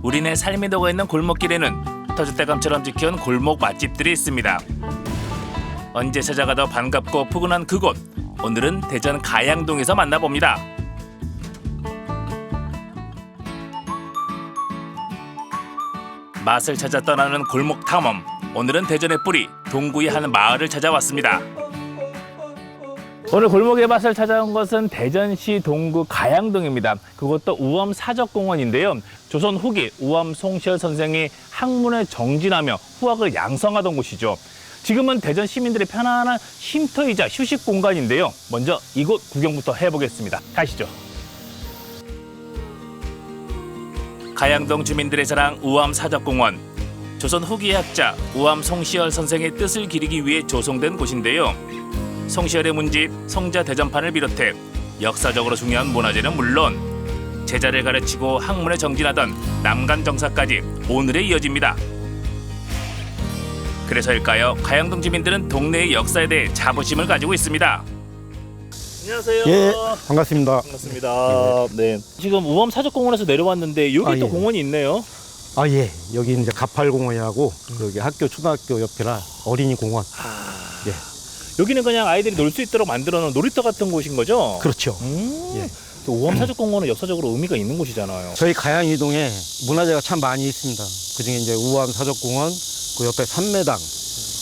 우리네 삶이 녹아있는 골목길에는 터줏대감처럼 지켜온 골목 맛집들이 있습니다. 언제 찾아가도 반갑고 푸근한 그곳. 오늘은 대전 가양동에서 만나봅니다. 맛을 찾아 떠나는 골목 탐험. 오늘은 대전의 뿌리 동구의 한 마을을 찾아왔습니다. 오늘 골목의 맛을 찾아온 것은 대전시 동구 가양동입니다. 그것도 우엄 사적공원인데요. 조선 후기 우엄 송시열 선생이 학문을 정진하며 후학을 양성하던 곳이죠. 지금은 대전 시민들의 편안한 쉼터이자 휴식 공간인데요. 먼저 이곳 구경부터 해보겠습니다. 가시죠. 가양동 주민들의 자랑 우엄 사적공원. 조선 후기의 학자 우엄 송시열 선생의 뜻을 기리기 위해 조성된 곳인데요. 송시열의 문집 성자대전판을 비롯해 역사적으로 중요한 문화재는 물론 제자를 가르치고 학문에 정진하던 남간정사까지 오늘에 이어집니다. 그래서일까요? 가양동 주민들은 동네의 역사에 대해 자부심을 가지고 있습니다. 안녕하세요. 예, 반갑습니다. 반갑습니다. 네. 지금 우엄 사적공원에서 내려왔는데 여기 또 예. 공원이 있네요. 아, 예. 여기 이제 가팔공원이라고 여기 학교, 초등학교 옆이라 어린이 공원. 예. 여기는 그냥 아이들이 놀 수 있도록 만들어 놓은 놀이터 같은 곳인 거죠? 그렇죠. 예. 또 우엄 사적공원은 역사적으로 의미가 있는 곳이잖아요. 저희 가양이동에 문화재가 참 많이 있습니다. 그중에 이제 우암 사적공원, 그 옆에 산매당,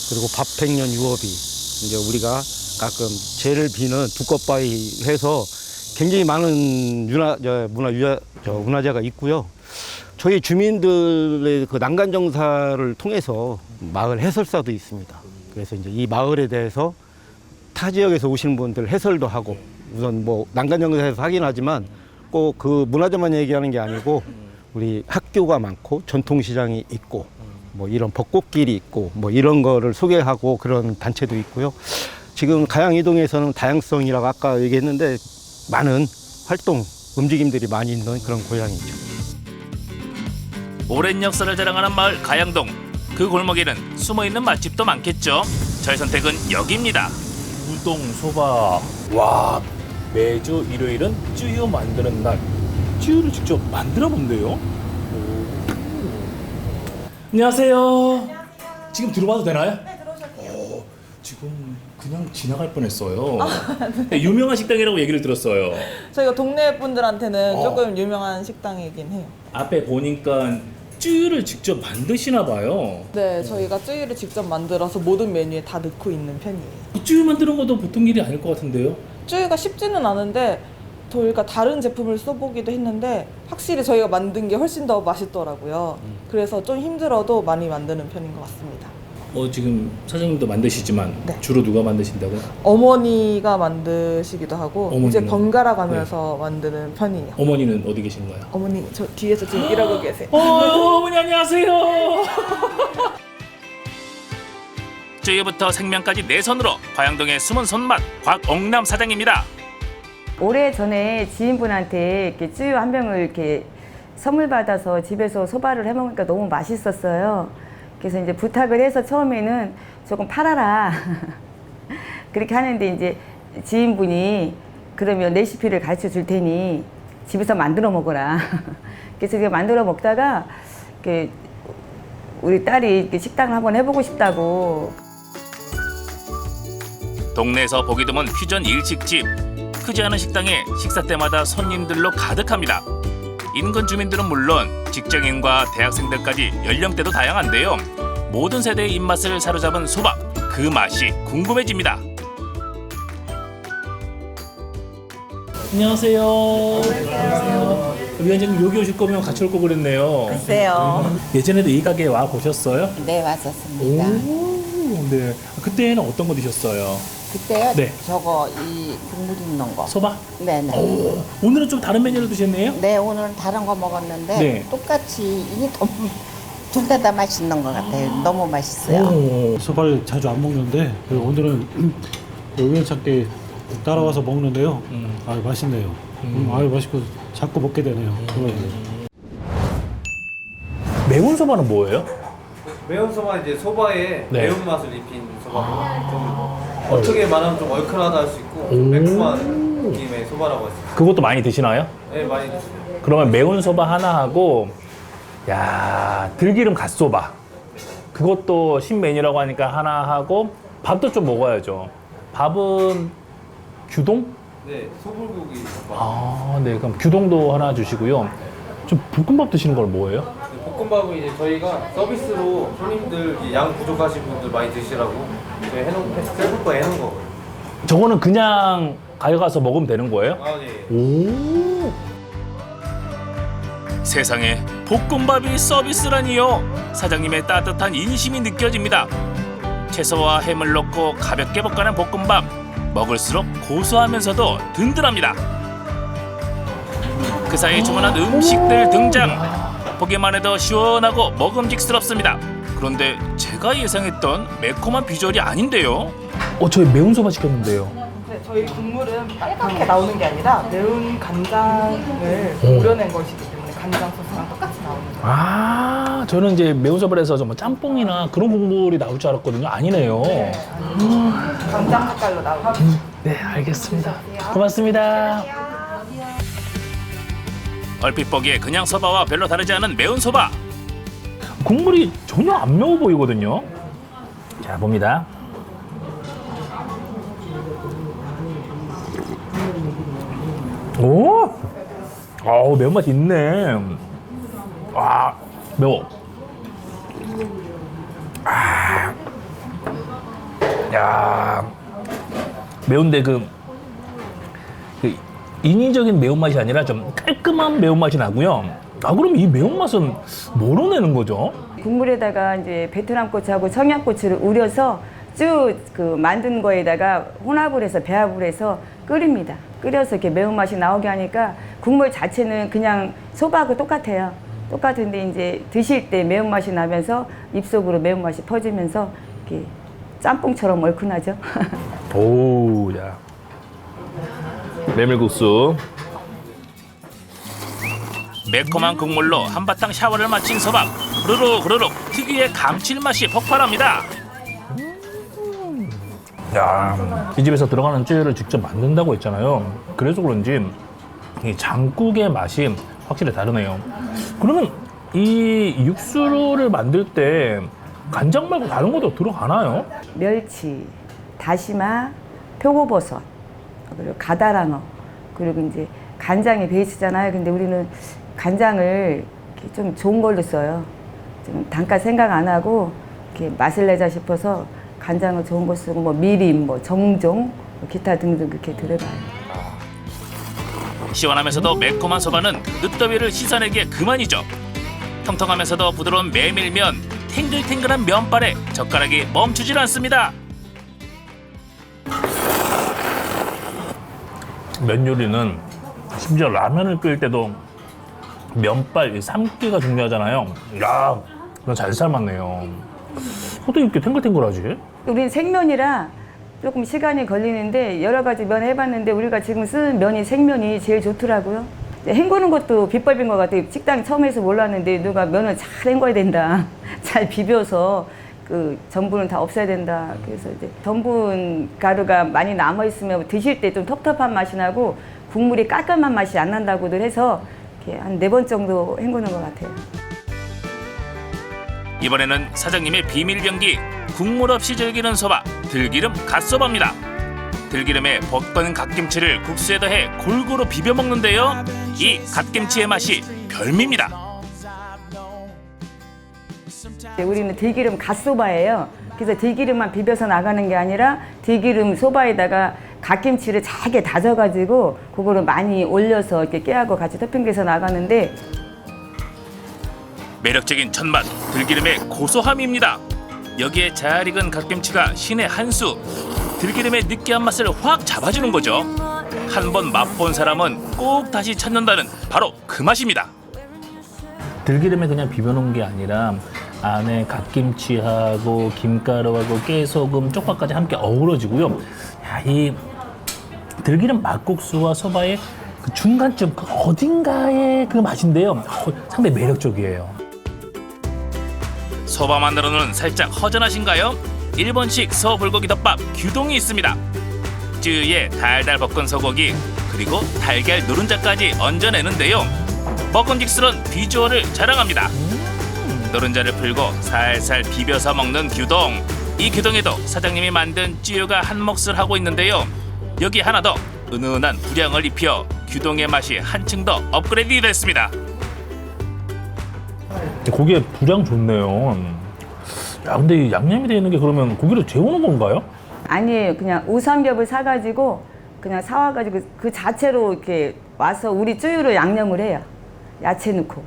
그리고 밥백년 유업이 이제 우리가 가끔 죄를 비는 두껍바위 해서 굉장히 많은 문화재가 있고요. 저희 주민들의 그 난간정사를 통해서 마을 해설사도 있습니다. 그래서 이제 이 마을에 대해서 타 지역에서 오시는 분들 해설도 하고, 우선 뭐 난간정사에서 하긴 하지만 꼭 그 문화재만 얘기하는 게 아니고 우리 학교가 많고 전통시장이 있고 뭐 이런 벚꽃길이 있고 뭐 이런 거를 소개하고 그런 단체도 있고요. 지금 가양이동에서는 다양성이라고 아까 얘기했는데 많은 활동, 움직임들이 많이 있는 그런 고향이죠. 오랜 역사를 자랑하는 마을 가양동. 그 골목에는 숨어있는 맛집도 많겠죠. 저의 선택은 여기입니다. 우동, 소바. 와, 매주 일요일은 쯔유 만드는 날. 쯔유를 직접 만들어 본대요. 안녕하세요. 안녕하세요. 지금 들어봐도 되나요? 네, 들어오셨어요. 지금 그냥 지나갈 뻔했어요. 네, 유명한 식당이라고 얘기를 들었어요. 저희가 동네 분들한테는 조금 유명한 식당이긴 해요. 앞에 보니까 쯔유를 직접 만드시나 봐요. 네, 저희가 쯔유를 직접 만들어서 모든 메뉴에 다 넣고 있는 편이에요. 쯔유 만드는 것도 보통 일이 아닐 것 같은데요? 쯔유가 쉽지는 않은데 저희가 다른 제품을 써보기도 했는데 확실히 저희가 만든 게 훨씬 더 맛있더라고요. 그래서 좀 힘들어도 많이 만드는 편인 것 같습니다. 지금 사장님도 만드시지만 네. 주로 누가 만드신다고요? 어머니가 만드시기도 하고 어머니는? 이제 번갈아 가면서 만드는 편이에요. 어머니는 어디 계신가요? 어머니 저 뒤에서 지금 일하고 계세요. 어머니 안녕하세요. 쯔유부터 생면까지 내 손으로 가양동의 숨은 손맛 곽옥남 사장입니다. 오래전에 지인분한테 이렇게 쯔유 한 병을 이렇게 선물 받아서 집에서 소바를 해 먹으니까 너무 맛있었어요. 그래서 이제 부탁을 해서 처음에는 조금 팔아라 그렇게 하는데 이제 지인분이 그러면 레시피를 가르쳐 줄 테니 집에서 만들어 먹어라. 그래서 그게 만들어 먹다가 이렇게 우리 딸이 이렇게 식당을 한번 해보고 싶다고. 동네에서 보기 드문 퓨전 일식집. 크지 않은 식당에 식사 때마다 손님들로 가득합니다. 인근 주민들은 물론 직장인과 대학생들까지 연령대도 다양한데요. 모든 세대의 입맛을 사로잡은 소바, 그 맛이 궁금해집니다. 안녕하세요. 안녕하세요. 위원장님 여기 오실 거면 같이 올 거 그랬네요. 글쎄요. 예전에도 이 가게에 와 보셨어요? 네, 왔었습니다. 네. 그때는 어떤 거 드셨어요? 그때요? 네. 저거 이 국물 있는 거. 소바? 네네. 오늘은 좀 다른 메뉴를 드셨네요? 네, 오늘은 다른 거 먹었는데 네. 똑같이 이게 둘 다 맛있는 것 같아요. 너무 맛있어요. 소바를 자주 안 먹는데 오늘은 우연찮게 따라와서 먹는데요. 아유 맛있네요. 아유 맛있고 자꾸 먹게 되네요. 매운 소바는 뭐예요? 매운 소바 이제 소바에 네. 매운맛을 입힌 소바. 좀 어떻게 말하면 좀 얼큰하다 할 수 있고 좀 매콤한 느낌의 소바라고 할 수 있어요. 그것도 많이 드시나요? 네, 많이 드시죠. 그러면 매운 소바 하나 하고 야, 들기름 갓소바. 그것도 신메뉴라고 하니까 하나 하고 밥도 좀 먹어야죠. 밥은 규동? 네, 소불고기 덮밥. 아, 네. 그럼 규동도 하나 주시고요. 좀 볶음밥 드시는 걸 뭐예요? 네, 볶음밥은 이제 저희가 서비스로 손님들 이제 양 부족하신 분들 많이 드시라고 저희 셀프바 해놓은 거거든요. 저거는 그냥 가져가서 먹으면 되는 거예요? 아, 네. 오. 세상에 볶음밥이 서비스라니요. 사장님의 따뜻한 인심이 느껴집니다. 채소와 햄을 넣고 가볍게 볶아낸 볶음밥. 먹을수록 고소하면서도 든든합니다. 그 사이 주문한 음식들 등장. 보기만 해도 시원하고 먹음직스럽습니다. 그런데 제가 예상했던 매콤한 비주얼이 아닌데요. 저희 매운 소바 시켰는데요. 네, 저희 국물은 빨갛게 나오는 게 아니라 매운 간장을 우려낸 것이기 때문에 간장 소스랑 똑같이 나오는 거예요. 아, 저는 이제 매운 소바를 해서 뭐 짬뽕이나 그런 국물이 나올 줄 알았거든요. 아니네요. 간장 색깔로 나오고. 네, 알겠습니다. 고맙습니다. 얼핏 보기에 그냥 소바와 별로 다르지 않은 매운 소바. 국물이 전혀 안 매워 보이거든요. 자, 봅니다. 오! 아우, 매운맛이 있네. 아, 매워. 아. 야. 매운데 그 인위적인 매운맛이 아니라 좀 깔끔한 매운맛이 나고요. 아, 그럼 이 매운맛은 뭐로 내는 거죠? 국물에다가 이제 베트남 고추하고 청양고추를 우려서 쭉 그 만든 거에다가 혼합을 해서 배합을 해서 끓입니다. 끓여서 이렇게 매운맛이 나오게 하니까 국물 자체는 그냥 소바하고 똑같아요. 똑같은데 이제 드실 때 매운맛이 나면서 입속으로 매운맛이 퍼지면서 이렇게 짬뽕처럼 얼큰하죠. 오, 야. 메밀국수. 매콤한 국물로 한바탕 샤워를 마친 소밥. 후루룩 특유의 감칠맛이 폭발합니다. 야, 이 집에서 들어가는 쯔유를 직접 만든다고 했잖아요. 그래서 그런지 이 장국의 맛이 확실히 다르네요. 그러면 이 육수를 만들 때 간장 말고 다른 것도 들어가나요? 멸치, 다시마, 표고버섯, 그리고 가다랑어, 그리고 이제 간장이 베이스잖아요. 근데 우리는 간장을 이렇게 좀 좋은 걸로 써요. 좀 단가 생각 안 하고 이렇게 맛을 내자 싶어서 간장을 좋은 거 쓰고 뭐 미림, 뭐 정종, 뭐 기타 등등 그렇게 들어가요. 시원하면서도 매콤한 소바는 늦더위를 씻어내기에 그만이죠. 통통하면서도 부드러운 메밀면, 탱글탱글한 면발에 젓가락이 멈추질 않습니다. 면 요리는 심지어 라면을 끓일 때도 면발, 삶기가 중요하잖아요. 야, 이건 잘 삶았네요. 어떻게 이렇게 탱글탱글하지? 우리는 생면이라 조금 시간이 걸리는데 여러 가지 면 해봤는데 우리가 지금 쓰는 면이 생면이 제일 좋더라고요. 헹구는 것도 비법인 것 같아요. 식당 처음 해서 몰랐는데 누가 면을 잘 헹궈야 된다. 잘 비벼서 그 전분은 다 없애야 된다. 그래서 이제 전분 가루가 많이 남아 있으면 드실 때 좀 텁텁한 맛이 나고 국물이 깔끔한 맛이 안 난다고들 해서 이렇게 한 4번 정도 헹구는 것 같아요. 이번에는 사장님의 비밀 병기, 국물 없이 즐기는 소바, 들기름 갓소바입니다. 들기름에 볶은 갓김치를 국수에 더해 골고루 비벼 먹는데요. 이 갓김치의 맛이 별미입니다. 우리는 들기름 갓소바예요. 그래서 들기름만 비벼서 나가는 게 아니라 들기름 소바에다가 갓김치를 잘게 다져가지고 그거를 많이 올려서 이렇게 깨하고 같이 토핑돼서 나가는데 매력적인 첫맛, 들기름의 고소함입니다. 여기에 잘 익은 갓김치가 신의 한 수. 들기름의 느끼한 맛을 확 잡아주는 거죠. 한 번 맛본 사람은 꼭 다시 찾는다는 바로 그 맛입니다. 들기름에 그냥 비벼놓은 게 아니라 안에 갓김치하고 김가루하고 깨소금, 쪽파까지 함께 어우러지고요. 야, 이 들기름 막국수와 소바의 그 중간쯤 그 어딘가의 그 맛인데요. 상당히 매력적이에요. 소바 만들어놓은 살짝 허전하신가요? 일본식 소불고기 덮밥 규동이 있습니다. 쯔유에 달달 볶은 소고기 그리고 달걀 노른자까지 얹어내는데요. 먹음직스러운 비주얼을 자랑합니다. 노른자를 풀고 살살 비벼서 먹는 규동. 이 규동에도 사장님이 만든 찌유가 한 몫을 하고 있는데요. 여기 하나 더 은은한 불향을 입혀 규동의 맛이 한층 더 업그레이드 됐습니다. 고기에 불향 좋네요. 야, 근데 이 양념이 되어 있는 게 그러면 고기를 재우는 건가요? 아니에요. 그냥 우삼겹을 사가지고 그냥 사와가지고 그 자체로 이렇게 와서 우리 쯔유로 양념을 해요. 야채 넣고.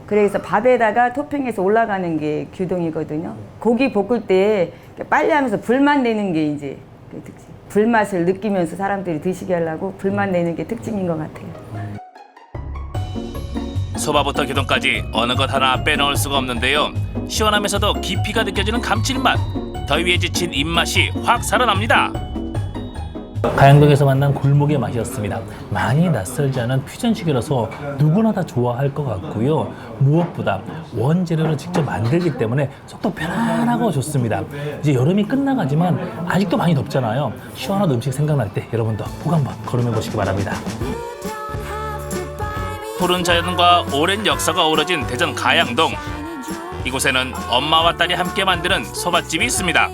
그래서 밥에다가 토핑해서 올라가는 게 규동이거든요. 고기 볶을 때 빨리 하면서 불만 내는 게 이제 그 특징. 불맛을 느끼면서 사람들이 드시게 하려고 불만 내는 게 특징인 것 같아요. 소바부터 규동까지 어느 것 하나 빼놓을 수가 없는데요. 시원하면서도 깊이가 느껴지는 감칠맛. 더위에 지친 입맛이 확 살아납니다. 가양동에서 만난 골목의 맛이었습니다. 많이 낯설지 않은 퓨전식이라서 누구나 다 좋아할 것 같고요. 무엇보다 원재료를 직접 만들기 때문에 속도 편안하고 좋습니다. 이제 여름이 끝나가지만 아직도 많이 덥잖아요. 시원한 음식 생각날 때 여러분도 꼭 한번 걸음해 보시기 바랍니다. 푸른 자연과 오랜 역사가 어우러진 대전 가양동. 이곳에는 엄마와 딸이 함께 만드는 소바집이 있습니다.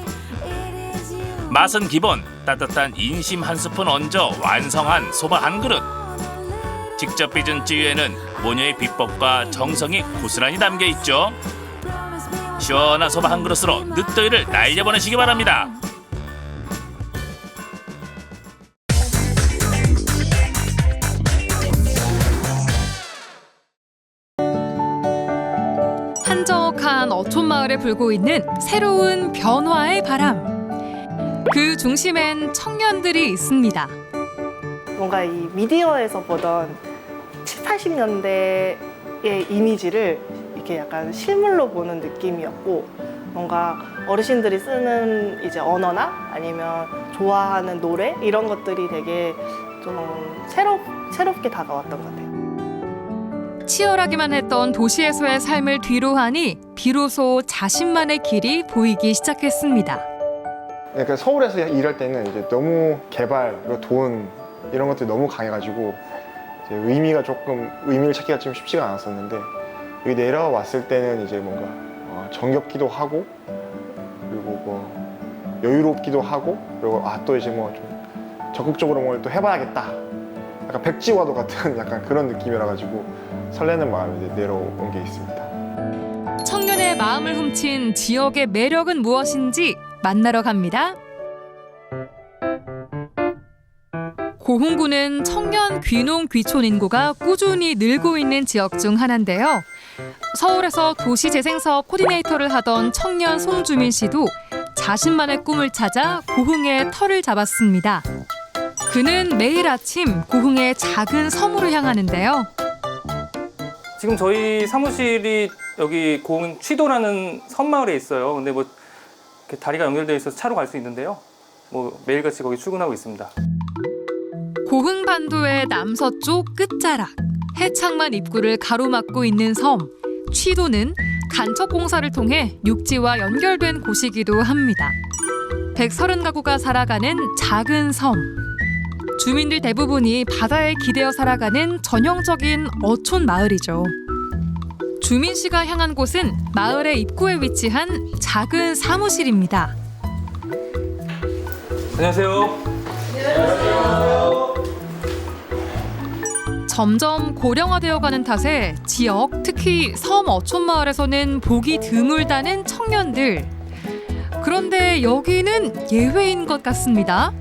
맛은 기본, 따뜻한 인심 한 스푼 얹어 완성한 소바 한 그릇. 직접 빚은 찌유에는 모녀의 비법과 정성이 고스란히 담겨 있죠. 시원한 소바 한 그릇으로 늦더위를 날려보내시기 바랍니다. 한적한 어촌마을에 불고 있는 새로운 변화의 바람. 그 중심엔 청년들이 있습니다. 뭔가 이 미디어에서 보던 7, 80년대의 이미지를 이렇게 약간 실물로 보는 느낌이었고, 뭔가 어르신들이 쓰는 이제 언어나 아니면 좋아하는 노래 이런 것들이 되게 좀 새롭게 다가왔던 것 같아요. 치열하기만 했던 도시에서의 삶을 뒤로하니 비로소 자신만의 길이 보이기 시작했습니다. 그러니까 서울에서 일할 때는 이제 너무 개발, 그리고 돈 이런 것들이 너무 강해가지고 이제 의미를 찾기가 좀 쉽지가 않았었는데, 여기 내려왔을 때는 이제 뭔가 정겹기도 하고, 그리고 뭐 여유롭기도 하고, 그리고 또 이제 뭐 좀 적극적으로 뭘 또 해봐야겠다. 약간 백지화도 같은 약간 그런 느낌이라 가지고 설레는 마음이 이제 내려온 게 있습니다. 청년의 마음을 훔친 지역의 매력은 무엇인지 만나러 갑니다. 고흥군은 청년 귀농 귀촌 인구가 꾸준히 늘고 있는 지역 중 하나인데요. 서울에서 도시재생사업 코디네이터를 하던 청년 송주민 씨도 자신만의 꿈을 찾아 고흥에 터를 잡았습니다. 그는 매일 아침 고흥의 작은 섬으로 향하는데요. 지금 저희 사무실이 여기 고흥 취도라는 섬마을에 있어요. 근데 뭐 이렇게 다리가 연결되어 있어서 차로 갈 수 있는데요. 뭐 매일같이 거기 출근하고 있습니다. 고흥 반도의 남서쪽 끝자락, 해창만 입구를 가로막고 있는 섬, 취도는 간척 공사를 통해 육지와 연결된 곳이기도 합니다. 130가구가 살아가는 작은 섬. 주민들 대부분이 바다에 기대어 살아가는 전형적인 어촌 마을이죠. 주민 씨가 향한 곳은 마을의 입구에 위치한 작은 사무실입니다. 안녕하세요. 점점 고령화되어가는 탓에 지역, 특히 섬 어촌 마을에서는 보기 드물다는 청년들. 그런데 여기는 예외인 것 같습니다.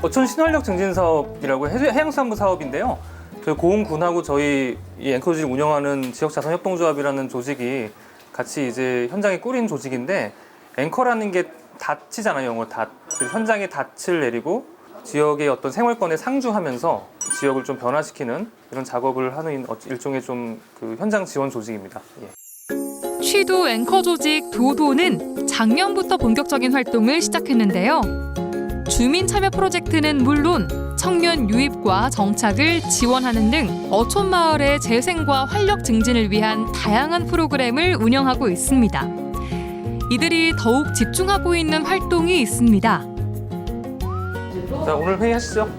어촌 신활력 증진 사업이라고 해양수산부 사업인데요. 저희 고흥군하고 저희 이 앵커조직 운영하는 지역자산협동조합이라는 조직이 같이 이제 현장에 꾸린 조직인데, 앵커라는 게 닻이잖아요, 영어로 닻. 현장에 닻을 내리고 지역의 어떤 생활권에 상주하면서 지역을 좀 변화시키는 이런 작업을 하는 일종의 좀 그 현장 지원 조직입니다. 예. 취도 앵커 조직 도도는 작년부터 본격적인 활동을 시작했는데요. 주민 참여 프로젝트는 물론 청년 유입과 정착을 지원하는 등 어촌 마을의 재생과 활력 증진을 위한 다양한 프로그램을 운영하고 있습니다. 이들이 더욱 집중하고 있는 활동이 있습니다. 자, 오늘 회의하시죠.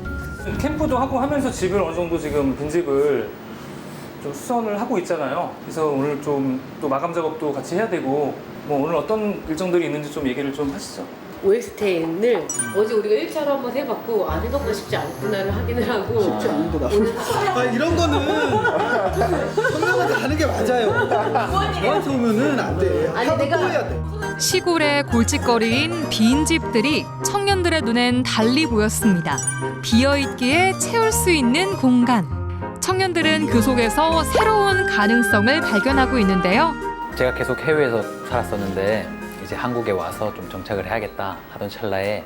캠프도 하고 하면서 집을 어느 정도 지금 빈집을 좀 수선을 하고 있잖아요. 그래서 오늘 좀 또 마감 작업도 같이 해야 되고 뭐 오늘 어떤 일정들이 있는지 좀 얘기를 좀 하시죠. OSTN을 어제 우리가 1차로 한번 해봤고 아 생각보다 쉽지 않구나를 확인을 하고 쉽지 않은데 아 이런 거는 성형한테 하는 게 맞아요. 저한테 오면은 안 돼. 아니, 하고 내가- 또 해야 돼. 시골의 골칫거리인 빈 집들이 청년들의 눈엔 달리 보였습니다. 비어있기에 채울 수 있는 공간. 청년들은 그 속에서 새로운 가능성을 발견하고 있는데요. 제가 계속 해외에서 살았었는데 이제 한국에 와서 좀 정착을 해야겠다 하던 찰나에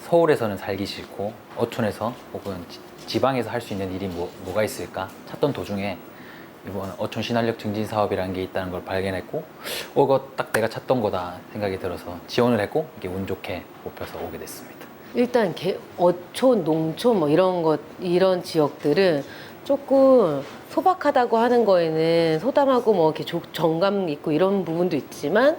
서울에서는 살기 싫고 어촌에서 혹은 지방에서 할 수 있는 일이 뭐가 있을까 찾던 도중에 이번 어촌 신활력 증진 사업이라는 게 있다는 걸 발견했고 이거 딱 내가 찾던 거다 생각이 들어서 지원을 했고 이게 운 좋게 뽑혀서 오게 됐습니다. 일단 어촌, 농촌 뭐 이런 지역들은 조금 소박하다고 하는 거에는 소담하고 뭐 이렇게 정감 있고 이런 부분도 있지만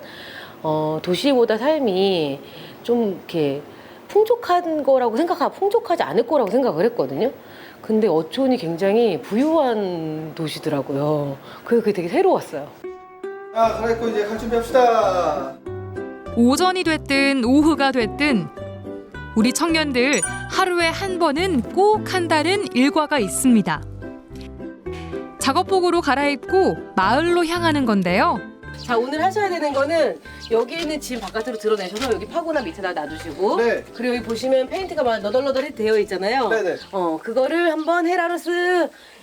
도시보다 삶이 좀 이렇게 풍족하지 않을 거라고 생각을 했거든요. 근데 어촌이 굉장히 부유한 도시더라고요. 그게 되게 새로웠어요. 자, 갈아입고 이제 갈 준비합시다. 오전이 됐든 오후가 됐든 우리 청년들 하루에 한 번은 꼭 한다는 일과가 있습니다. 작업복으로 갈아입고 마을로 향하는 건데요. 자, 오늘 하셔야 되는 거는 여기 있는 짐 바깥으로 드러내셔서 여기 파고나 밑에다 놔두시고 네. 그리고 여기 보시면 페인트가 막 너덜너덜 되어 있잖아요. 네네. 그거를 한번 헤라로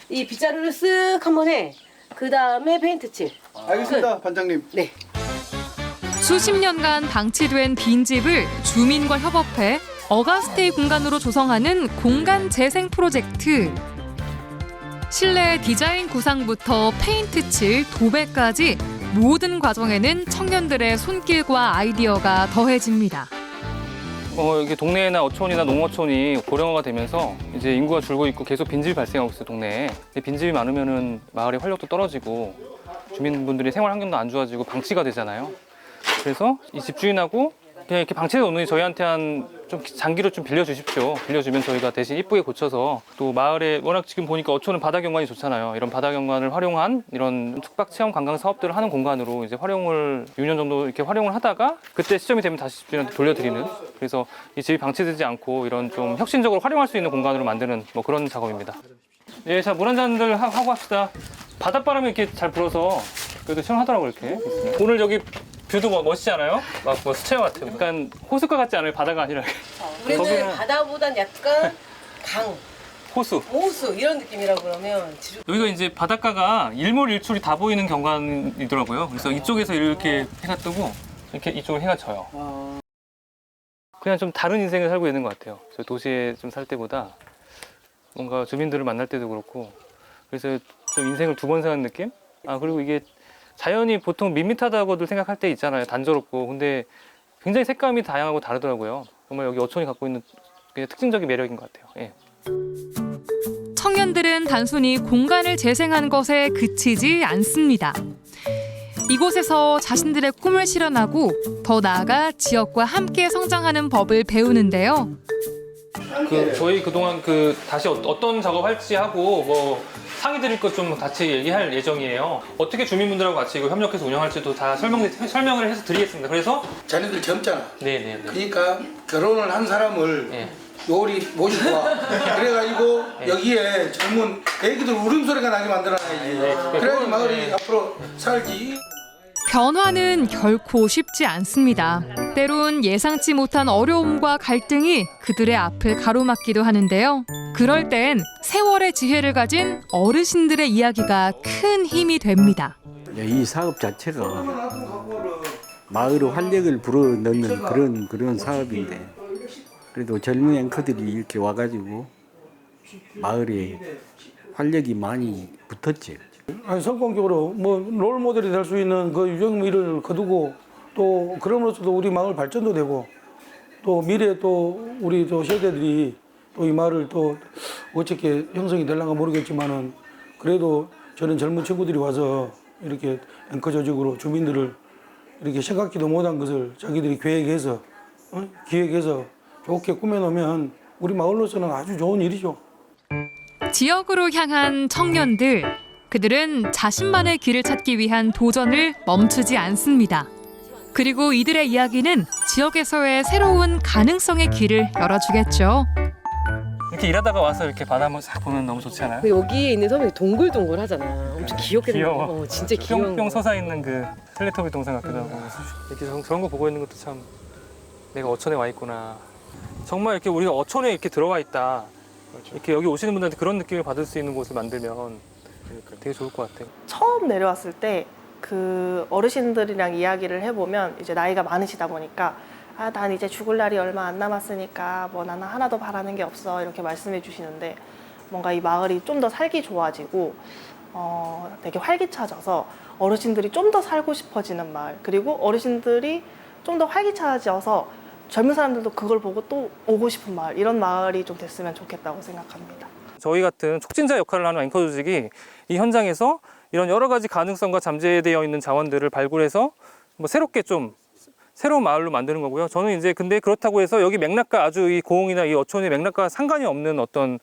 이 빗자루를 쓱 한번 해. 그 다음에 페인트 칠. 알겠습니다, 반장님. 네. 수십 년간 방치된 빈집을 주민과 협업해 어가스테이 공간으로 조성하는 공간 재생 프로젝트. 실내 디자인 구상부터 페인트 칠, 도배까지 모든 과정에는 청년들의 손길과 아이디어가 더해집니다. 이게 동네나 어촌이나 농어촌이 고령화가 되면서 이제 인구가 줄고 있고 계속 빈집이 발생하고 있어요, 동네에. 근데 빈집이 많으면은 마을의 활력도 떨어지고 주민분들이 생활 환경도 안 좋아지고 방치가 되잖아요. 그래서 이 집주인하고 그냥 이렇게 방치해 놓는 저희한테 좀 장기로 좀 빌려주십시오. 빌려주면 저희가 대신 이쁘게 고쳐서 또 마을에 워낙 지금 보니까 어촌은 바다 경관이 좋잖아요. 이런 바다 경관을 활용한 이런 숙박 체험 관광 사업들을 하는 공간으로 이제 활용을 6년 정도 이렇게 활용을 하다가 그때 시점이 되면 다시 집주인한테 돌려드리는, 그래서 이 집이 방치되지 않고 이런 좀 혁신적으로 활용할 수 있는 공간으로 만드는 뭐 그런 작업입니다. 예, 자, 물 한 잔들 하고 합시다. 바닷바람이 이렇게 잘 불어서 그래도 시원하더라고요, 이렇게. 오늘 여기 뷰도 멋있지 않아요? 막 뭐 수채화 같아요. 약간 호숫가 같지 않아요? 바다가 아니라. 우리는 거기는 바다보단 약간 강, 호수. 이런 느낌이라고 그러면 여기가 이제 바닷가가 일몰일출이 다 보이는 경관이더라고요. 그래서 이쪽에서 이렇게 해가 뜨고 이렇게 이쪽으로 해가 져요. 그냥 좀 다른 인생을 살고 있는 것 같아요. 저 도시에 좀 살 때보다 뭔가 주민들을 만날 때도 그렇고 그래서 좀 인생을 두 번 사는 느낌? 그리고 이게 자연이 보통 밋밋하다고들 생각할 때 있잖아요. 단조롭고. 근데 굉장히 색감이 다양하고 다르더라고요. 정말 여기 어촌이 갖고 있는 그냥 특징적인 매력인 것 같아요. 예. 청년들은 단순히 공간을 재생한 것에 그치지 않습니다. 이곳에서 자신들의 꿈을 실현하고 더 나아가 지역과 함께 성장하는 법을 배우는데요. 저희 그동안 다시 어떤 작업할지 하고 뭐 상의 드릴 것 좀 같이 얘기할 예정이에요. 어떻게 주민분들하고 같이 이거 협력해서 운영할지도 다 설명을 해서 드리겠습니다. 그래서 자네들 젊잖아. 네네. 그러니까 결혼을 한 사람을 요리 모시고 와. 그래가지고 여기에 젊은 애기들 울음소리가 나게 만들어놔야지. 그래야지 마을이 앞으로 살지. 변화는 결코 쉽지 않습니다. 때론 예상치 못한 어려움과 갈등이 그들의 앞을 가로막기도 하는데요. 그럴 땐 세월의 지혜를 가진 어르신들의 이야기가 큰 힘이 됩니다. 이 사업 자체가 마을의 활력을 불어넣는 그런 사업인데 그래도 젊은 앵커들이 이렇게 와가지고 마을에 활력이 많이 붙었지. 성공적으로 롤 모델이 될 수 있는 그 유형미를 거두고 또 그럼으로써도 우리 마을 발전도 되고 또 미래에 또 우리 세대들이 또 이 마을을 또 어떻게 형성이 될랑가 모르겠지만은 그래도 저는 젊은 친구들이 와서 이렇게 앵커 조직으로 주민들을 이렇게 생각지도 못한 것을 자기들이 기획해서 좋게 꾸며놓으면 우리 마을로서는 아주 좋은 일이죠. 지역으로 향한 청년들, 그들은 자신만의 길을 찾기 위한 도전을 멈추지 않습니다. 그리고 이들의 이야기는 지역에서의 새로운 가능성의 길을 열어주겠죠. 이렇게 일하다가 와서 이렇게 바다 한번 싹 보면 너무 좋지 않아요? 여기에 있는 섬이 동글동글하잖아. 엄청 귀엽게 귀여워. 생겼어. 진짜 귀여운 뿅뿅 거. 솟아 있는 그 텔레토비 동상 같기도 하고 이렇게 저런 거 보고 있는 것도 참 내가 어촌에 와 있구나. 정말 이렇게 우리가 어촌에 이렇게 들어와 있다. 이렇게 여기 오시는 분들한테 그런 느낌을 받을 수 있는 곳을 만들면 되게 좋을 것 같아요. 처음 내려왔을 때 그 어르신들이랑 이야기를 해보면 이제 나이가 많으시다 보니까 난 이제 죽을 날이 얼마 안 남았으니까 뭐 나는 하나도 바라는 게 없어 이렇게 말씀해 주시는데 뭔가 이 마을이 좀 더 살기 좋아지고 되게 활기차져서 어르신들이 좀 더 살고 싶어지는 마을, 그리고 어르신들이 좀 더 활기차져서 젊은 사람들도 그걸 보고 또 오고 싶은 마을, 이런 마을이 좀 됐으면 좋겠다고 생각합니다. 저희 같은 촉진자 역할을 하는 앵커 조직이 이 현장에서 이런 여러 가지 가능성과 잠재되어 있는 자원들을 발굴해서 뭐 새롭게 좀 새로운 마을로 만드는 거고요. 저는 이제 근데 그렇다고 해서 여기 맥락과 아주 이 고흥이나 이 어촌의 맥락과 상관이 없는 어떤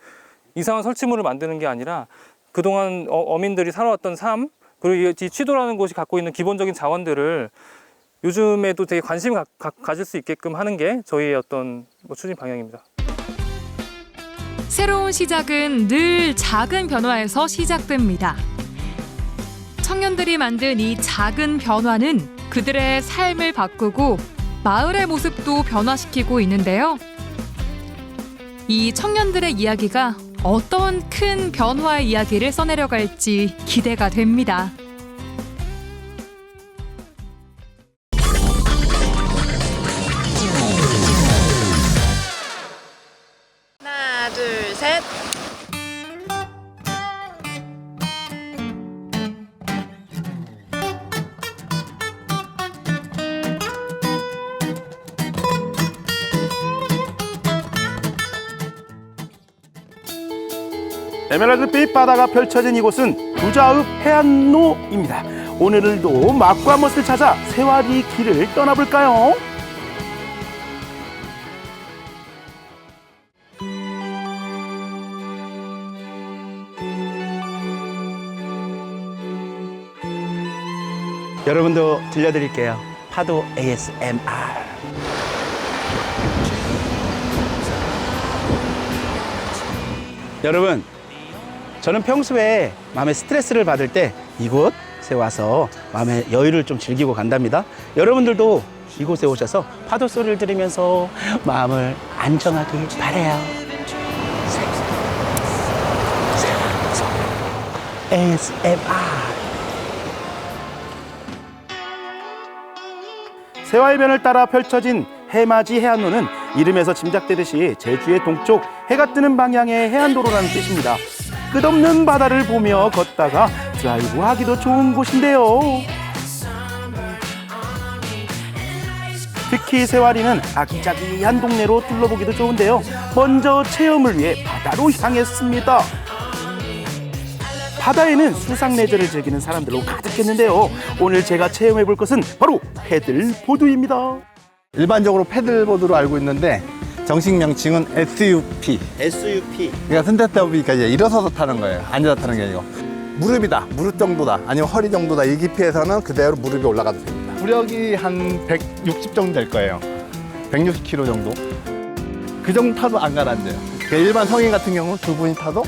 이상한 설치물을 만드는 게 아니라 그동안 어민들이 살아왔던 삶, 그리고 이 취도라는 곳이 갖고 있는 기본적인 자원들을 요즘에도 되게 관심을 가질 수 있게끔 하는 게 저희의 어떤 추진 방향입니다. 새로운 시작은 늘 작은 변화에서 시작됩니다. 청년들이 만든 이 작은 변화는 그들의 삶을 바꾸고 마을의 모습도 변화시키고 있는데요. 이 청년들의 이야기가 어떤 큰 변화의 이야기를 써내려갈지 기대가 됩니다. 하나, 둘, 셋. 에메랄드빛 바다가 펼쳐진 이곳은 부자읍 해안로입니다. 오늘도 맛과 멋을 찾아 세와리 길을 떠나볼까요? 여러분도 들려드릴게요. 파도 ASMR. 여러분, 저는 평소에 마음에 스트레스를 받을 때 이곳에 와서 마음의 여유를 좀 즐기고 간답니다. 여러분들도 이곳에 오셔서 파도 소리를 들으면서 마음을 안정하길 바라요. ASMR. 세와이변을 따라 펼쳐진 해맞이 해안로는 이름에서 짐작되듯이 제주의 동쪽 해가 뜨는 방향의 해안도로라는 뜻입니다. 끝없는 바다를 보며 걷다가 드라이브 하기도 좋은 곳인데요. 특히 세와리는 아기자기한 동네로 둘러보기도 좋은데요. 먼저 체험을 위해 바다로 향했습니다. 바다에는 수상 레저를 즐기는 사람들로 가득했는데요. 오늘 제가 체험해 볼 것은 바로 패들보드입니다. 일반적으로 패들보드로 알고 있는데 정식 명칭은 SUP. SUP. 그러니까 선택법이니까 이제 일어서서 타는 거예요. 앉아서 타는 게 아니고. 무릎이다, 무릎 정도다, 아니면 허리 정도다 이 깊이에서는 그대로 무릎이 올라가도 됩니다. 구력이 한 160 정도 될 거예요. 160kg 정도. 그 정도 타도 안 가라앉아요. 그러니까 일반 성인 같은 경우는 두 분이 타도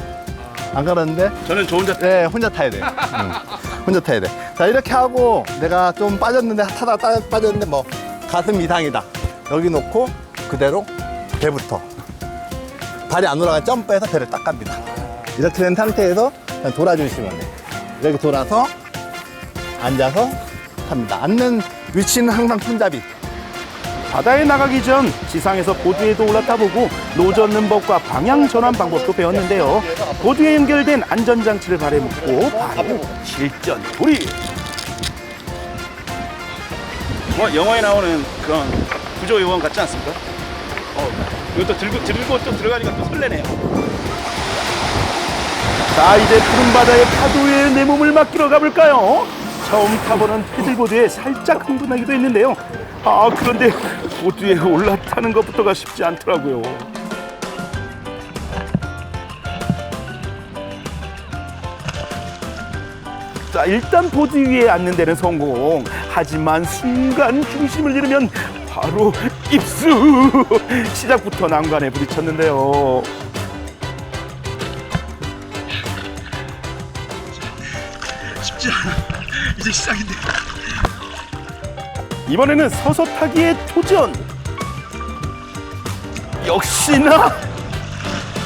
안 가라앉는데 저는 저 혼자 네, 혼자 타야 돼요. 혼자 타야 돼. 자, 이렇게 하고 내가 좀 빠졌는데 타다가 빠졌는데 뭐 가슴 이상이다. 여기 놓고 그대로 배부터 발이 안 올라가 점프해서 배를 딱 갑니다. 이렇게 된 상태에서 그냥 돌아주시면 돼요. 이렇게 돌아서 앉아서 탑니다. 앉는 위치는 항상 손잡이. 바다에 나가기 전 지상에서 보드에도 올라타보고 노젓 넣는 법과 방향 전환 방법도 배웠는데요. 보드에 연결된 안전장치를 발에 묶고 바로 실전 돌입. 뭐 영화에 나오는 그런 구조 요원 같지 않습니까? 이것도 들고 또 들어가니까 또 설레네요. 자, 이제 푸른 바다의 파도에 내 몸을 맡기러 가볼까요? 처음 타보는 패들보드에 살짝 흥분하기도 했는데요. 그런데 보드에 올라타는 것부터가 쉽지 않더라고요. 자, 일단 보드 위에 앉는 데는 성공. 하지만 순간 중심을 잃으면 바로 입수. 시작부터 난관에 부딪혔는데요. 쉽지 않아. 이제 시작인데. 이번에는 서서 타기에 도전. 역시나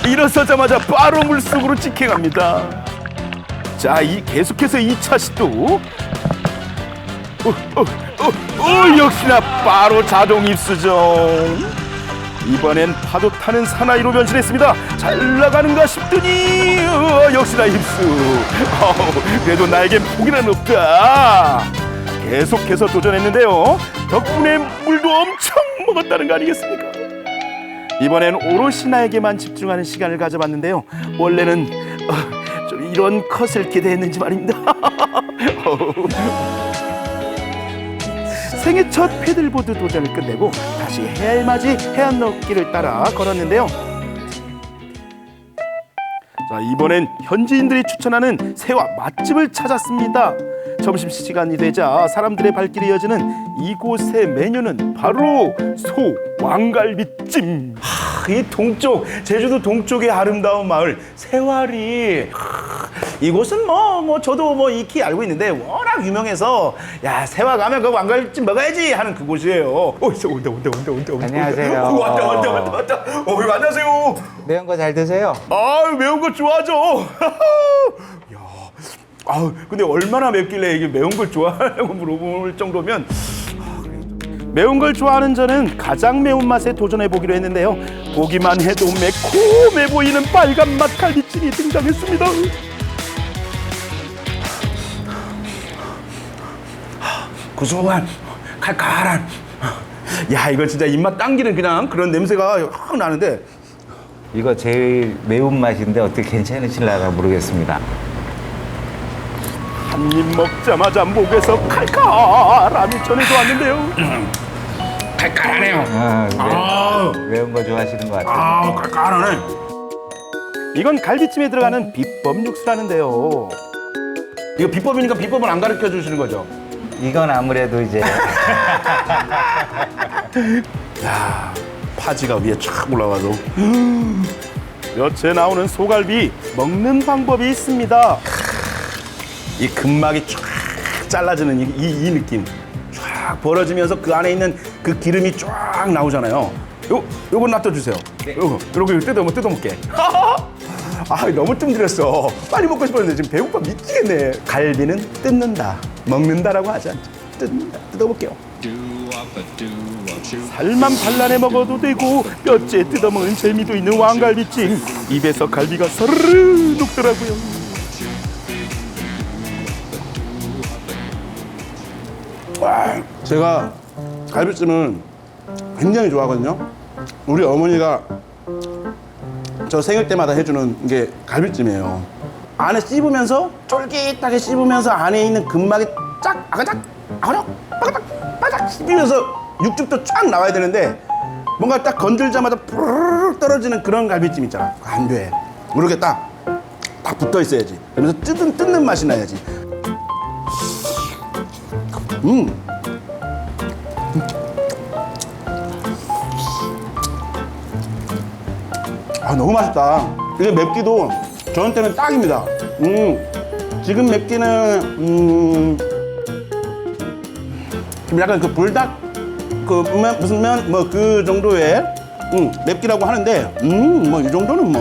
일어서자마자 바로 물속으로 직행합니다. 자, 계속해서 2차 시도. 역시나 바로 자동 입수죠. 이번엔 파도 타는 사나이로 변신했습니다. 잘 나가는가 싶더니 역시나 입수. 그래도 나에겐 포기는 없다. 계속해서 도전했는데요. 덕분에 물도 엄청 먹었다는 거 아니겠습니까? 이번엔 오롯이 나에게만 집중하는 시간을 가져봤는데요. 원래는 좀 이런 컷을 기대했는지 말입니다. 생애 첫 패들보드 도전을 끝내고 다시 해맞이 해안로길을 따라 걸었는데요. 자, 이번엔 현지인들이 추천하는 새와 맛집을 찾았습니다. 점심시간이 되자 사람들의 발길이 이어지는 이곳의 메뉴는 바로 소 왕갈비찜. 이 동쪽, 제주도 동쪽의 아름다운 마을 세와리. 이곳은 저도 익히 알고 있는데 워낙 유명해서 야, 세화 가면 그 왕갈비찜 먹어야지 하는 그곳이에요. 온다. 안녕하세요. 왔다. 안녕하세요. 매운 거 잘 드세요? 매운 거 좋아하죠. 근데 얼마나 맵길래 이게 매운 걸 좋아하냐고 물어볼 정도면. 매운 걸 좋아하는 저는 가장 매운맛에 도전해보기로 했는데요. 보기만 해도 매콤해 보이는 빨간맛 갈비찜이 등장했습니다. 고소한 칼칼한. 야, 이거 진짜 입맛 당기는 그냥 그런 냄새가 확 나는데. 이거 제일 매운맛인데 어떻게 괜찮으실라나 모르겠습니다. 한 입 먹자마자 목에서 칼칼함이 전해져 왔는데요. 칼칼하네요. 매운 거 좋아하시는 것 같아요. 칼칼하네. 이건 갈비찜에 들어가는 비법 육수라는데요. 이거 비법이니까 비법은 안 가르쳐 주시는 거죠? 이건 아무래도 이제 야, 파지가 위에 쫙 올라가서 볕에 나오는 소갈비 먹는 방법이 있습니다. 이 근막이 쫙 잘라지는 이 느낌. 쫙 벌어지면서 그 안에 있는 그 기름이 쫙 나오잖아요. 요거 놔둬주세요. 요거 이렇게 뜯어먹게. 너무 뜸들였어. 빨리 먹고 싶었는데 지금 배고파 미치겠네. 갈비는 뜯는다, 먹는다라고 하지 않죠. 뜯는다, 뜯어볼게요. 살만 발라내 먹어도 되고 뼈째 뜯어먹는 재미도 있는 왕갈비찜. 입에서 갈비가 서르르 녹더라고요. 제가 갈비찜을 굉장히 좋아하거든요. 우리 어머니가 저 생일 때마다 해주는 게 갈비찜이에요. 안에 씹으면서 쫄깃하게 씹으면서 안에 있는 근막이 쫙 아가작 바가닥 씹히면서 육즙도 쫙 나와야 되는데 뭔가 딱 건들자마자 푸르르 떨어지는 그런 갈비찜 있잖아. 안 돼. 이렇게 딱 붙어 있어야지. 그러면서 뜯는 맛이 나야지. 너무 맛있다. 이게 맵기도 저한테는 딱입니다. 지금 맵기는 좀 약간 그 불닭 그 무슨 면 뭐 그 정도의 맵기라고 하는데 뭐 이 정도는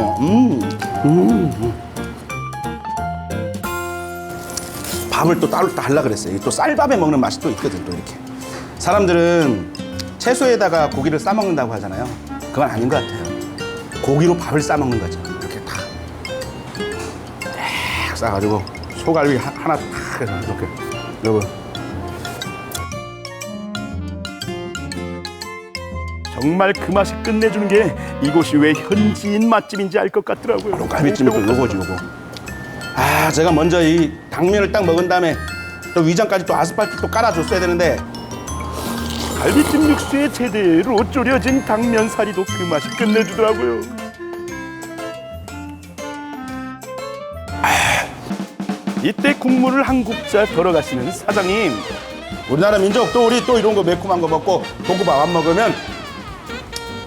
밥을 또 따로 달라 그랬어요. 또 쌀밥에 먹는 맛이 또 있거든. 또 이렇게 사람들은 채소에다가 고기를 싸 먹는다고 하잖아요. 그건 아닌 것 같아요. 고기로 밥을 싸 먹는 거죠. 이렇게 딱 싸가지고 소갈비 하나 딱 해서 이렇게 여러분. 정말 그 맛이 끝내주는 게 이곳이 왜 현지인 맛집인지 알 것 같더라고요. 갈비찜이 또 요거지 요거. 제가 먼저 이 당면을 딱 먹은 다음에 또 위장까지 또 아스팔트 또 깔아줬어야 되는데 갈비찜 육수에 제대로 졸여진 당면사리도 그 맛이 끝내주더라고요. 이때 국물을 한 국자 덜어가시는 사장님. 우리나라 민족 또 우리 또 이런 거 매콤한 거 먹고 볶음밥 안 먹으면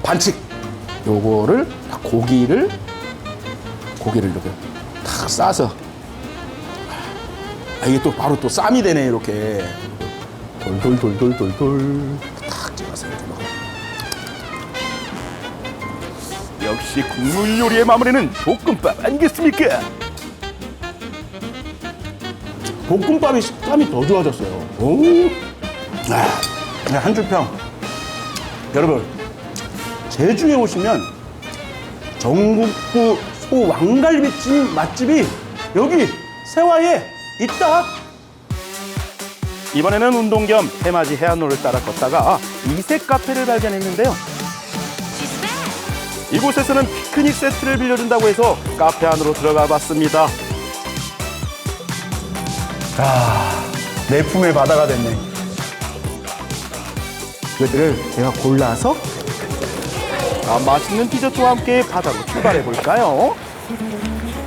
반칙. 요거를 고기를 이렇게 탁 싸서 이게 또 바로 또 쌈이 되네. 이렇게 돌돌돌돌돌돌 탁 찍어서 이렇게 먹어. 역시 국물 요리의 마무리는 볶음밥 아니겠습니까? 볶음밥이 식감이 더 좋아졌어요. 오, 한 줄 평. 여러분, 제주에 오시면 전국구 소 왕갈비찜 맛집이 여기 세화에 있다. 이번에는 운동 겸 해맞이 해안로를 따라 걷다가 이색 카페를 발견했는데요. 이곳에서는 피크닉 세트를 빌려준다고 해서 카페 안으로 들어가 봤습니다. 내 품의 바다가 됐네. 이것들을 제가 골라서 맛있는 디저트와 함께 바다로 출발해 볼까요?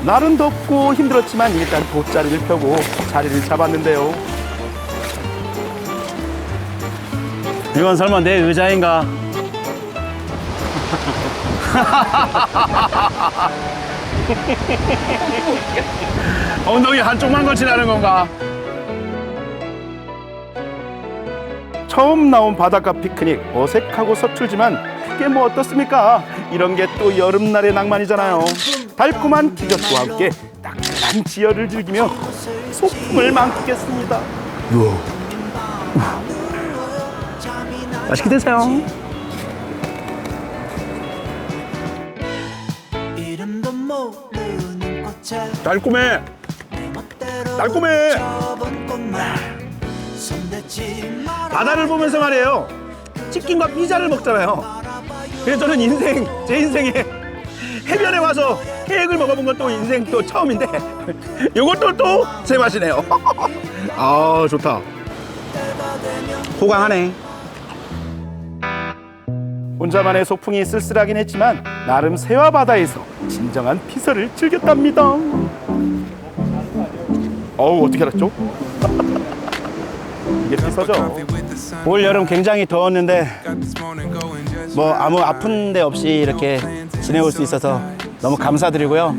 날은 덥고 힘들었지만 일단 돗자리를 펴고 자리를 잡았는데요. 이건 설마 내 의자인가? 엉덩이 한쪽만 걸치라는 건가? 처음 나온 바닷가 피크닉, 어색하고 서툴지만 그게 뭐 어떻습니까? 이런 게 또 여름날의 낭만이잖아요. 달콤한 디저트와 함께 따끈한 지열을 즐기며 소풍을 만끽했습니다. 맛있게 드세요. 달콤해. 달콤해. 바다를 보면서 말이에요. 치킨과 피자를 먹잖아요. 그래서 저는 제 인생에 해변에 와서 케이크를 먹어본 건 또 인생 또 처음인데 이것도 또 제 맛이네요. 아, 좋다. 호강하네. 혼자만의 소풍이 쓸쓸하긴 했지만 나름 새와 바다에서 진정한 피서를 즐겼답니다. 어우, 어떻게 알았죠? 이게 피서죠. 올 여름 굉장히 더웠는데 뭐 아무 아픈 데 없이 이렇게 지내올 수 있어서 너무 감사드리고요.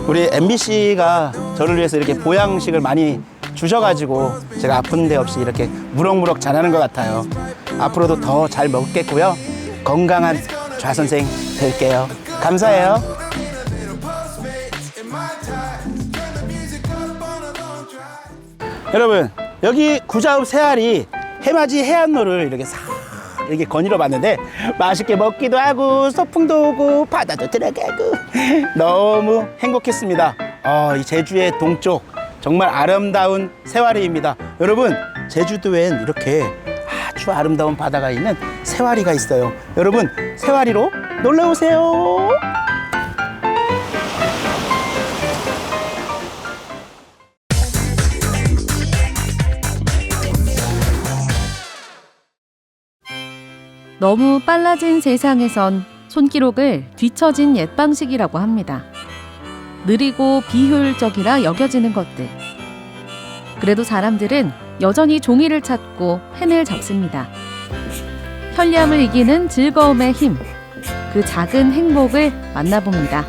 우리 MBC가 저를 위해서 이렇게 보양식을 많이 주셔가지고 제가 아픈 데 없이 이렇게 무럭무럭 자라는 것 같아요. 앞으로도 더 잘 먹겠고요. 건강한 좌선생 될게요. 감사해요. 여러분, 여기 구자읍 새알이 해맞이 해안로를 이렇게 싹 이렇게 거닐어 봤는데 맛있게 먹기도 하고 소풍도 오고 바다도 들어가고 너무 행복했습니다. 이 제주의 동쪽 정말 아름다운 새와리입니다. 여러분, 제주도엔 이렇게 아주 아름다운 바다가 있는 새와리가 있어요. 여러분, 새와리로 놀러 오세요. 너무 빨라진 세상에선 손기록을 뒤처진 옛 방식이라고 합니다. 느리고 비효율적이라 여겨지는 것들. 그래도 사람들은 여전히 종이를 찾고 펜을 잡습니다. 편리함을 이기는 즐거움의 힘, 그 작은 행복을 만나봅니다.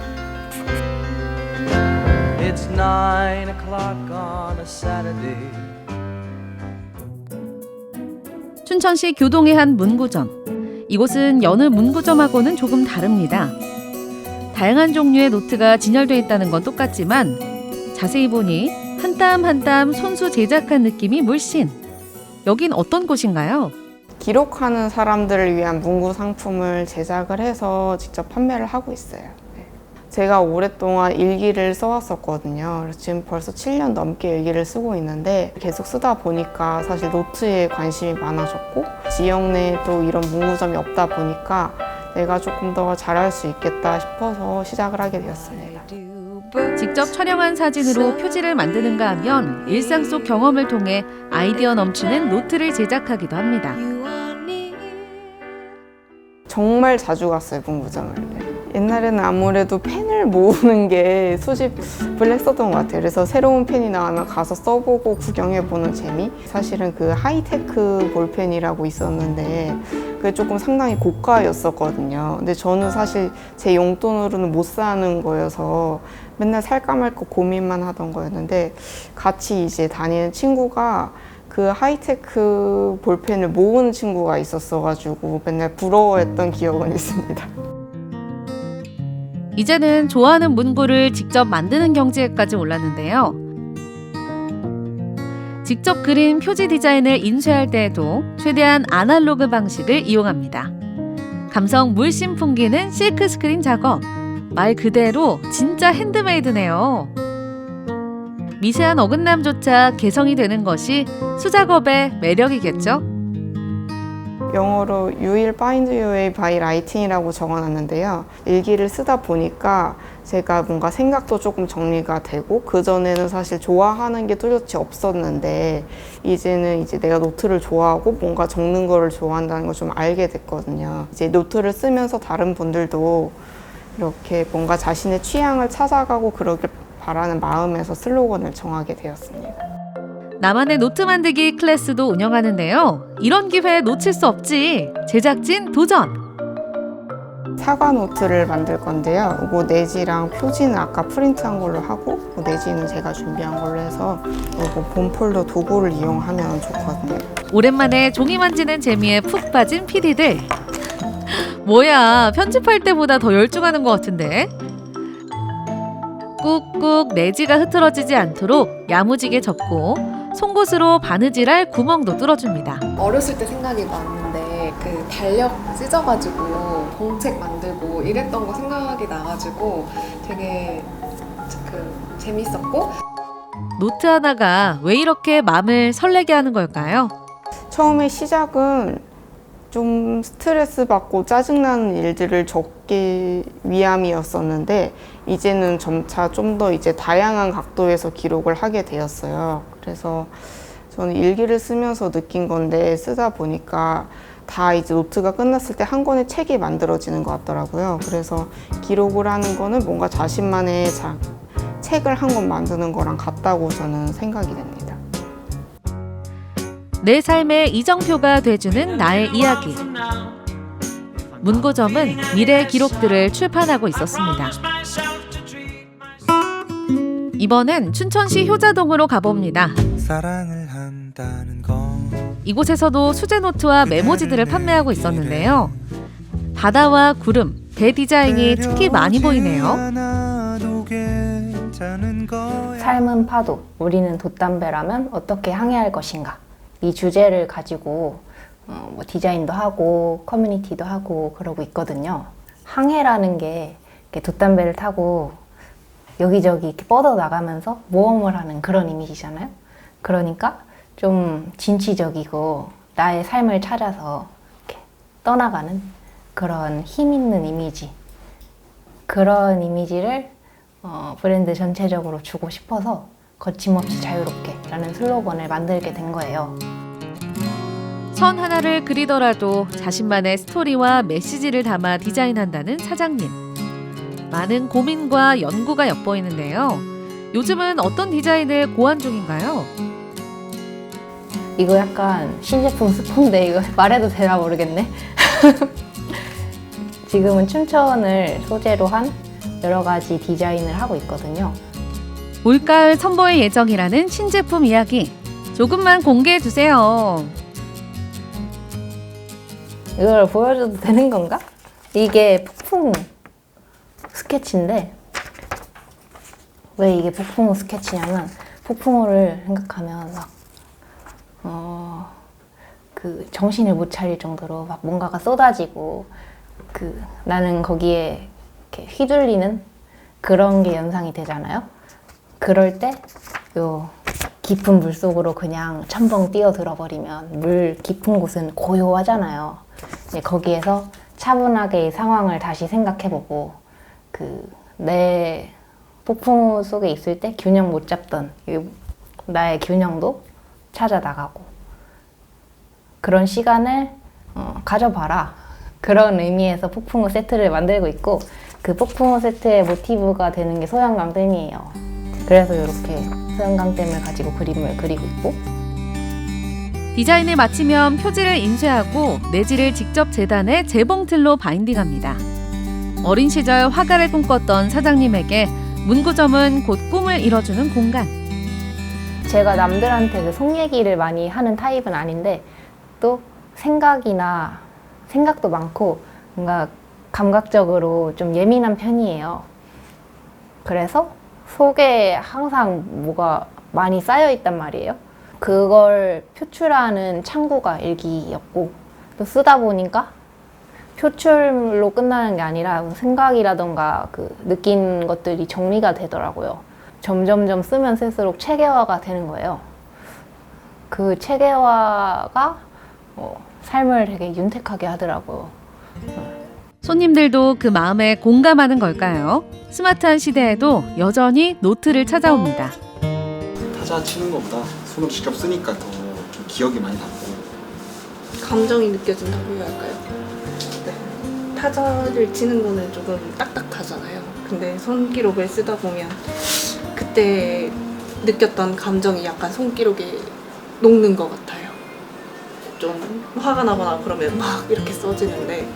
It's 9 o'clock on a Saturday. 춘천시 교동의 한 문구점. 이곳은 여느 문구점하고는 조금 다릅니다. 다양한 종류의 노트가 진열되어 있다는 건 똑같지만 자세히 보니 한 땀 한 땀 손수 제작한 느낌이 물씬. 여긴 어떤 곳인가요? 기록하는 사람들을 위한 문구 상품을 제작을 해서 직접 판매를 하고 있어요. 제가 오랫동안 일기를 써왔었거든요. 그래서 지금 벌써 7년 넘게 일기를 쓰고 있는데 계속 쓰다 보니까 사실 노트에 관심이 많아졌고 지역 내에 또 이런 문구점이 없다 보니까 내가 조금 더 잘할 수 있겠다 싶어서 시작을 하게 되었습니다. 직접 촬영한 사진으로 표지를 만드는가 하면 일상 속 경험을 통해 아이디어 넘치는 노트를 제작하기도 합니다. 정말 자주 갔어요, 문구점을. 옛날에는 아무래도 펜을 모으는 게 수집을 했었던 것 같아요. 그래서 새로운 펜이 나오면 가서 써보고 구경해보는 재미? 사실은 그 하이테크 볼펜이라고 있었는데 그게 조금 상당히 고가였었거든요. 근데 저는 사실 제 용돈으로는 못 사는 거여서 맨날 살까 말까 고민만 하던 거였는데 같이 이제 다니는 친구가 그 하이테크 볼펜을 모으는 친구가 있었어가지고 맨날 부러워했던 기억은 있습니다. 이제는 좋아하는 문구를 직접 만드는 경지에까지 올랐는데요. 직접 그린 표지 디자인을 인쇄할 때에도 최대한 아날로그 방식을 이용합니다. 감성 물씬 풍기는 실크 스크린 작업. 말 그대로 진짜 핸드메이드네요. 미세한 어긋남조차 개성이 되는 것이 수작업의 매력이겠죠? 영어로 You will find your way by writing이라고 적어놨는데요. 일기를 쓰다 보니까 제가 뭔가 생각도 조금 정리가 되고 그전에는 사실 좋아하는 게 뚜렷이 없었는데 이제는 이제 내가 노트를 좋아하고 뭔가 적는 거를 좋아한다는 걸 좀 알게 됐거든요. 이제 노트를 쓰면서 다른 분들도 이렇게 뭔가 자신의 취향을 찾아가고 그러길 바라는 마음에서 슬로건을 정하게 되었습니다. 나만의 노트 만들기 클래스도 운영하는데요. 이런 기회 놓칠 수 없지. 제작진 도전! 사과 노트를 만들 건데요. 이거 내지랑 표지는 아까 프린트한 걸로 하고 내지는 제가 준비한 걸로 해서 이거 본폴더 도구를 이용하면 좋거든요. 오랜만에 종이 만지는 재미에 푹 빠진 PD들. 뭐야, 편집할 때보다 더 열중하는 것 같은데? 꾹꾹 내지가 흐트러지지 않도록 야무지게 접고 송곳으로 바느질할 구멍도 뚫어줍니다. 어렸을 때 생각이 났는데 그 달력 찢어가지고 공책 만들고 이랬던 거 생각이 나가지고 되게 재밌었고 노트 하나가 왜 이렇게 마음을 설레게 하는 걸까요? 처음에 시작은 좀 스트레스 받고 짜증나는 일들을 적기 위함이었었는데 이제는 점차 좀 더 이제 다양한 각도에서 기록을 하게 되었어요. 그래서 저는 일기를 쓰면서 느낀 건데 쓰다 보니까 다 이제 노트가 끝났을 때 한 권의 책이 만들어지는 것 같더라고요. 그래서 기록을 하는 거는 뭔가 자신만의 책을 한 권 만드는 거랑 같다고 저는 생각이 됩니다. 내 삶의 이정표가 돼주는 나의 이야기. 문고점은 미래 기록들을 출판하고 있었습니다. 이번엔 춘천시 효자동으로 가봅니다. 이곳에서도 수제노트와 메모지들을 판매하고 있었는데요. 바다와 구름, 배 디자인이 특히 많이 보이네요. 삶은 파도, 우리는 돛담배라면 어떻게 항해할 것인가? 이 주제를 가지고 뭐 디자인도 하고 커뮤니티도 하고 그러고 있거든요. 항해라는 게 이렇게 돛담배를 타고 여기저기 이렇게 뻗어 나가면서 모험을 하는 그런 이미지잖아요. 그러니까 좀 진취적이고 나의 삶을 찾아서 이렇게 떠나가는 그런 힘 있는 이미지, 그런 이미지를 브랜드 전체적으로 주고 싶어서 거침없이 자유롭게 라는 슬로건을 만들게 된 거예요. 선 하나를 그리더라도 자신만의 스토리와 메시지를 담아 디자인한다는 사장님. 많은 고민과 연구가 엿보이는데요. 요즘은 어떤 디자인을 고안 중인가요? 이거 약간 신제품 스폰데 이거 말해도 되나 모르겠네. 지금은 춘천을 소재로 한 여러 가지 디자인을 하고 있거든요. 올가을 선보일 예정이라는 신제품 이야기. 조금만 공개해 주세요. 이걸 보여줘도 되는 건가? 이게 폭풍 스케치인데 왜 이게 폭풍우 스케치냐면 폭풍우를 생각하면 막 그 정신을 못 차릴 정도로 막 뭔가가 쏟아지고 그 나는 거기에 이렇게 휘둘리는 그런 게 연상이 되잖아요. 그럴 때 요 깊은 물 속으로 그냥 첨벙 뛰어들어 버리면 물 깊은 곳은 고요하잖아요. 이제 거기에서 차분하게 이 상황을 다시 생각해보고 그 내 폭풍우 속에 있을 때 균형 못 잡던 나의 균형도 찾아 나가고 그런 시간을 가져봐라. 그런 의미에서 폭풍우 세트를 만들고 있고 그 폭풍호 세트의 모티브가 되는 게 소형강댐이에요. 그래서 이렇게 소형강댐을 가지고 그림을 그리고 있고, 디자인을 마치면 표지를 인쇄하고 내지를 직접 재단해 재봉틀로 바인딩합니다. 어린 시절 화가를 꿈꿨던 사장님에게 문구점은 곧 꿈을 이뤄주는 공간. 제가 남들한테 그 속 얘기를 많이 하는 타입은 아닌데 또 생각도 많고 뭔가 감각적으로 좀 예민한 편이에요. 그래서 속에 항상 뭐가 많이 쌓여 있단 말이에요. 그걸 표출하는 창구가 일기였고, 또 쓰다 보니까 표출로 끝나는 게 아니라 생각이라던가 그 느낀 것들이 정리가 되더라고요. 점점점 쓰면 쓸수록 체계화가 되는 거예요. 그 체계화가 삶을 되게 윤택하게 하더라고요. 손님들도 그 마음에 공감하는 걸까요? 스마트한 시대에도 여전히 노트를 찾아옵니다. 타자 치는 것보다 손으로 직접 쓰니까 더 좀 기억이 많이 남고 감정이 느껴진다고 해야 할까요? 네. 타자를 치는 거는 조금 딱딱하잖아요. 근데 손기록을 쓰다 보면 그때 느꼈던 감정이 약간 손기록에 녹는 것 같아요. 좀 화가 나거나 그러면 막 이렇게 써지는데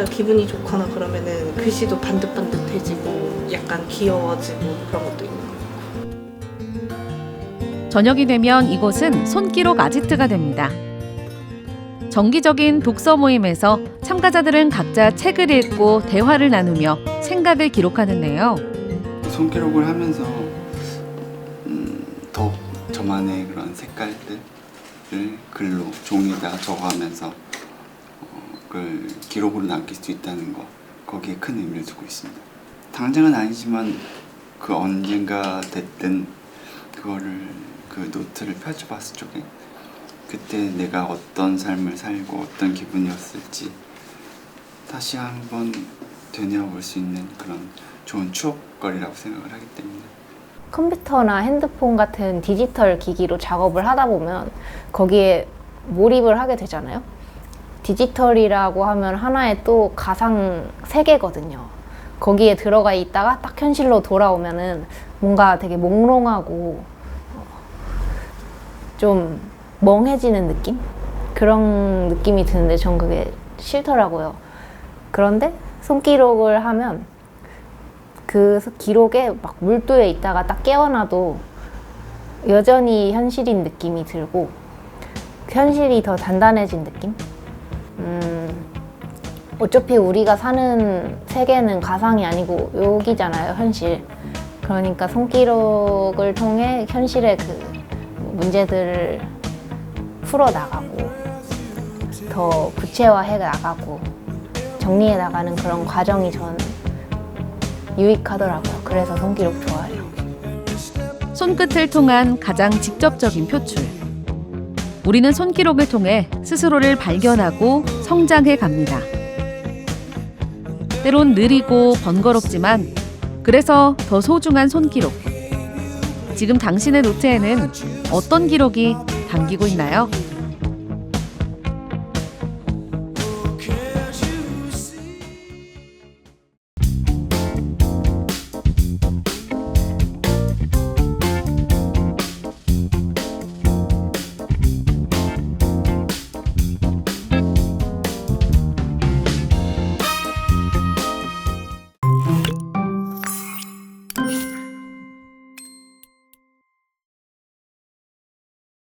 기분이 좋거나 그러면은 글씨도 반듯반듯해지고 약간 귀여워지고 그런 것도 있는 것 같아요. 저녁이 되면 이곳은 손기록 아지트가 됩니다. 정기적인 독서 모임에서 참가자들은 각자 책을 읽고 대화를 나누며 생각을 기록하는데요. 손기록을 하면서 더 저만의 그런 색깔들을 글로 종이에다가 적어가면서 그걸 기록으로 남길 수 있다는 거, 거기에 큰 의미를 두고 있습니다. 당장은 아니지만 그 언젠가 됐든 그거를 그 노트를 펼쳐봤을 적에 그때 내가 어떤 삶을 살고 어떤 기분이었을지 다시 한번 되뇌어볼 수 있는 그런 좋은 추억거리라고 생각을 하기 때문에. 컴퓨터나 핸드폰 같은 디지털 기기로 작업을 하다 보면 거기에 몰입을 하게 되잖아요. 디지털이라고 하면 하나의 또 가상 세계거든요. 거기에 들어가 있다가 딱 현실로 돌아오면은 뭔가 되게 몽롱하고 좀 멍해지는 느낌? 그런 느낌이 드는데 전 그게 싫더라고요. 그런데 손기록을 하면 그 기록에 막 몰두해 있다가 딱 깨어나도 여전히 현실인 느낌이 들고 현실이 더 단단해진 느낌? 어차피 우리가 사는 세계는 가상이 아니고 여기잖아요, 현실. 그러니까 손기록을 통해 현실의 그 문제들을 풀어나가고 더 구체화해 나가고 정리해 나가는 그런 과정이 전 유익하더라고요. 그래서 손기록 좋아해요. 손끝을 통한 가장 직접적인 표출. 우리는 손기록을 통해 스스로를 발견하고 성장해 갑니다. 때론 느리고 번거롭지만 그래서 더 소중한 손기록. 지금 당신의 노트에는 어떤 기록이 담기고 있나요?